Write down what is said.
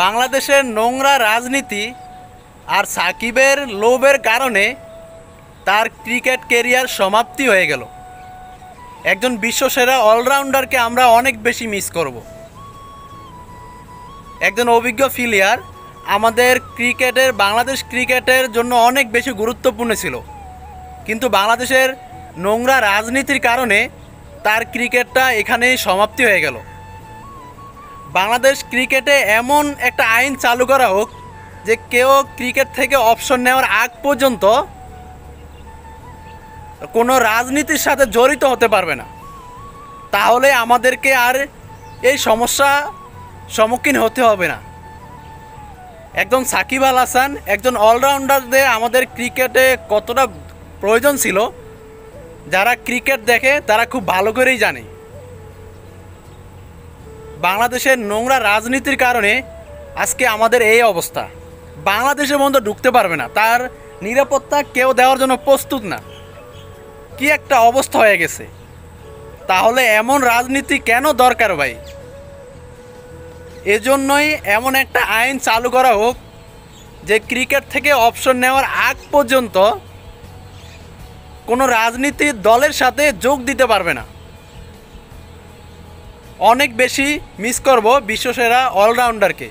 বাংলাদেশের নোংরা রাজনীতি আর সাকিবের লোভের কারণে তার ক্রিকেট কেরিয়ার সমাপ্তি হয়ে গেল। একজন বিশ্বসেরা অলরাউন্ডারকে আমরা অনেক বেশি মিস করব। একজন অভিজ্ঞ প্লেয়ার আমাদের ক্রিকেটের বাংলাদেশ ক্রিকেটের জন্য অনেক বেশি গুরুত্বপূর্ণ ছিল, কিন্তু বাংলাদেশের নোংরা রাজনীতির কারণে তার ক্রিকেটটা এখানেই সমাপ্তি হয়ে গেল। বাংলাদেশ ক্রিকেটে এমন একটা আইন চালু করা হোক যে কেউ ক্রিকেট থেকে অবসর নেওয়ার আগ পর্যন্ত কোনো রাজনীতির সাথে জড়িত হতে পারবে না। তাহলে আমাদেরকে আর এই সমস্যা সম্মুখীন হতে হবে না। একজন সাকিব আল হাসান একজন অলরাউন্ডারদের আমাদের ক্রিকেটে কতটা প্রয়োজন ছিল, যারা ক্রিকেট দেখে তারা খুব ভালো করেই জানে। বাংলাদেশের নোংরা রাজনীতির কারণে আজকে আমাদের এই অবস্থা। বাংলাদেশের মধ্যে ঢুকতে পারবে না, তার নিরাপত্তা কেউ দেওয়ার জন্য প্রস্তুত না। কি একটা অবস্থা হয়ে গেছে। তাহলে এমন রাজনীতি কেন দরকার ভাই? এজন্যই এমন একটা আইন চালু করা হোক যে ক্রিকেট থেকে অবসর নেওয়ার আগ পর্যন্ত কোনো রাজনীতির দলের সাথে যোগ দিতে পারবে না। অনেক বেশি মিস করব বিশ্বসেরা অলরাউন্ডারকে।